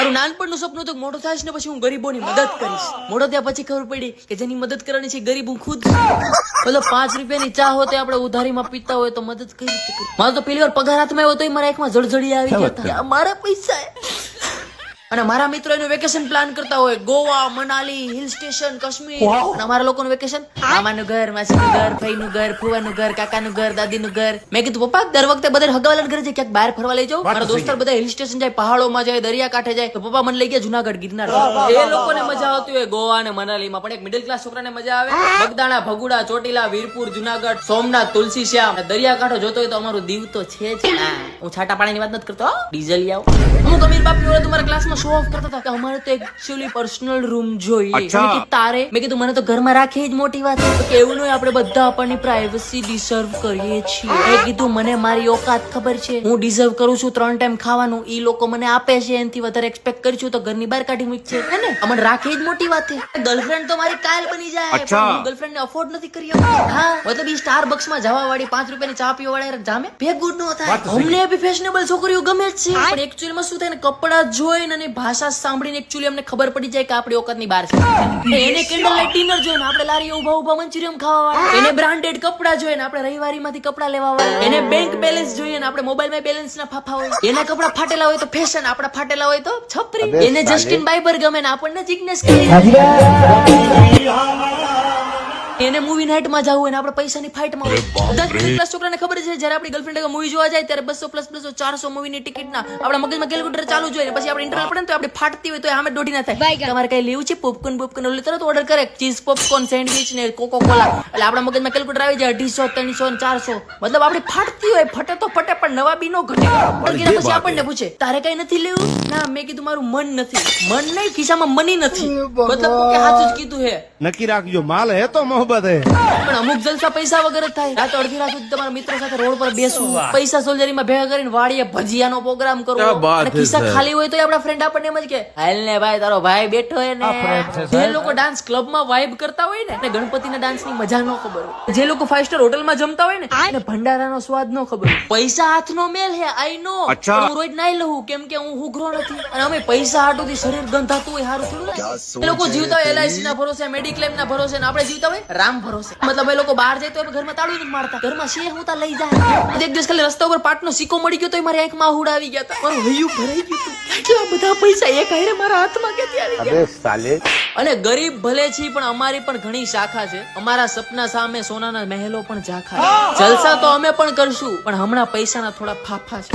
મારું નાનપણનું સપનું હતું મોટો થાય ને પછી હું ગરીબોની મદદ કરીશ. મોટો થયા પછી ખબર પડી કે જેની મદદ કરવાની છે ગરીબ હું ખુદ. બોલો 5 રૂપિયાની ચા હોતે આપણે ઉધારીમાં પીતા હોય તો મદદ કઈ રીતે કરી? મારો તો પહેલી વાર પગાર હાથમાં આવ્યો તો મારા આંખમાં જળજળી આવી ગયા હતા. મારા પૈસા અને મારા મિત્રો એનું વેકેશન પ્લાન કરતા હોય ગોવા, મનાલી, હિલ સ્ટેશન, કાશ્મીર. અને અમારા લોકોનું વેકેશન મામાનું ઘર, માસીનું ઘર, ભાઈનું ઘર, ફુવાનું ઘર, કાકાનું ઘર, દાદીનું ઘર. મેં કીધું પપ્પા દર વખતે બધા હગાવાલા ઘરે જાય ક્યાંક બહાર ફરવા લઈ જાઓ. મારા દોસ્તાર બધા હિલ સ્ટેશન જાય, પહાડોમાં જાય, દરિયા કાંઠે જાય. તો પપ્પા મને લઈ ગયા જુનાગઢ, ગિરનાર. એ લોકોને મજા આવતી હોય ગોવા અને મનાલીમાં, પણ એક મિડલ ક્લાસ છોકરાને મજા આવે બગદાણા, ભગુડા, ચોટીલા, વીરપુર, જુનાગઢ, સોમનાથ, તુલસી શ્યામ, દરિયા કાંઠો જોતો હોય તો અમારું દીવ તો છે જ. હું છાટા પાણીની વાત નથી કરતો, ડીઝલ આવ. અમુક અમીર બાપ ની તમારા ક્લાસમાં શો ઓફ કરતા હતા અમારે તો એકચ્યુઅલી પર્સનલ રૂમ જોઈએ. તારે મેં કીધું મને તો ઘરમાં રાખે જ મોટી વાત છે. કેવું નહીં આપણે બધા આપણની પ્રાઇવસી ડિસર્વ કરીએ છીએ. મેં કીધું મને મારી ઓકાત ખબર છે, હું ડિઝર્વ કરું છું 3 ટાઈમ ખાવાનું. ઈ લોકો મને આપે છે, એનાથી વધારે એક્સપેક્ટ કરી છું તો ઘરની બહાર કાઢી મૂકશે હે ને. અમને રાખે જ મોટી વાત છે. ગર્લફ્રેન્ડ તો મારી કાયલ બની જાય પણ હું ગર્લફ્રેન્ડ ને અફોર્ડ નથી કરી શકતો. હા મતલબ ઈ સ્ટારબક્સ માં જવા વાળી 5 રૂપિયાની ચા પીવા વાળા જામે ભેગું ન થાય. અમને બી ફેશનેબલ છોકરીઓ ગમે જ છે, પણ એકચ્યુઅલી માં શું થાય ને કપડા જોઈને અને ભાષા સાંભળીને એકચ્યુઅલી અમને ખબર પડી જાય કે આપણી ઓકાત ની બહાર છે. એને કેન્ડલ લાઇટ ડિનર જોઈને આપણે લારી ઉભા ઉભા મંચુરિયમ ખાવા વાળા, એને બ્રાન્ડેડ કપડા જોઈને આપણે રવિવારી માંથી કપડા લેવા વાળા, એને બેંક બેલેન્સ જોઈએ ને આપણે મોબાઈલ માં બેલેન્સ ના ફાફા હોય, એના કપડા ફાટેલા હોય તો ફેશન, આપડા ફાટેલા હોય તો છપરી. એને જસ્ટિન બાઈબર ગમે ને આપણને જિગ્નેશ કરી. એને મૂવી નાઇટ માં જવું હોય ને આપણે પૈસાની ફાઇટ માં હોય. બધા મિડલ ક્લાસ છોકરાને ખબર છે જ્યારે આપણી ગર્લફ્રેન્ડ મૂવી જોવા જાય ત્યારે 200 + 400 મૂવી ની ટિકિટ ના આપણા મગજમાં કેલ્ક્યુલેટર ચાલુ જોઈએ. પછી આપણે ઇન્ટરનલ પડે ને તો આપણે ફાટતી હોય તો આમે દોઢી ના થાય. તમારે કઈ લેવું છે પોપકોર્ન ઓલે તરત ઓર્ડર કરે, ચીઝ પોપકોર્ન, સેન્ડવિચ ને કોકો કોલા. એટલે આપણા મગજમાં કેલ્ક્યુલેટર આવી જાય 250, 300 ને 400. મતલબ આપણી ફાટતી હોય, ફટે તો ફટે પણ નવા બી નો ઘટે. પછી આપણને પૂછે તારે કઈ નથી લેવું? ના મેં કીધું મારું મન નથી. મન નહીં, ખિસ્સામાં મની નથી. મતલબ કે સાચું જ કીધું હે. નક્કી રાખજો માલ હે તો મોહબ્બત હે. પણ અમુક જલસા પૈસા વગર જ થાય. રાત અડધી રાત સુધી તમારા મિત્રો સાથે રોડ પર બેસવું, પૈસા સોલ્જરીમાં ભેગા કરીને વાડીએ ભજીયાનો પ્રોગ્રામ કરવો, અને ખિસ્સા ખાલી હોય તો આપણા ફ્રેન્ડ આપણને એમ જ કે હાલ ને ભાઈ તારો ભાઈ બેઠો હે ને. જે લોકો ડાન્સ ક્લબમાં વાઇબ કરતા હોય ને ગણપતિના ડાન્સની મજા ન ખબર હોય, જે લોકો 5 સ્ટાર હોટલમાં જમતા હોય ને એને ભંડારાનો સ્વાદ ન ખબર હોય. પૈસા હાથનો મેલ હે આઈ નો. હું રોજ નાઈ લઉં કેમ કે હું હુઘરો નથી, અને અમે પૈસા હાટુથી શરીર ગંધાતું હોય સારું થોડું લાગે. એ લોકો જીવતા હોય LIC ના ભરોસે, મેડિક્લેમ ના ભરોસે, ને આપણે જીવતા હોય રામ ભરોસે. મતલબ એ લોકો બહાર જાય તો ઘરમાં તાળું નથી મારતા, ઘરમાં શેર હું લઈ જાય. એક દિવસ ખાલી રસ્તા ઉપર પાટનો સિક્કો મળી ગયો તો મારી આંખમાં આહુડા આવી ગયા હતા. મારું હૈયું ભરાઈ ગયું હતું. કેટલા બધા પૈસા એક હારે મારા હાથમાં ક્યાંથી આવી ગયા. અને ગરીબ ભલે છે પણ અમારી પણ ઘણી શાખા છે. અમારા સપના સામે સોનાના મહેલો પણ ઝાંખા. જલસા તો અમે પણ કરશું પણ હમણાં પૈસાના થોડા ફાફા છે.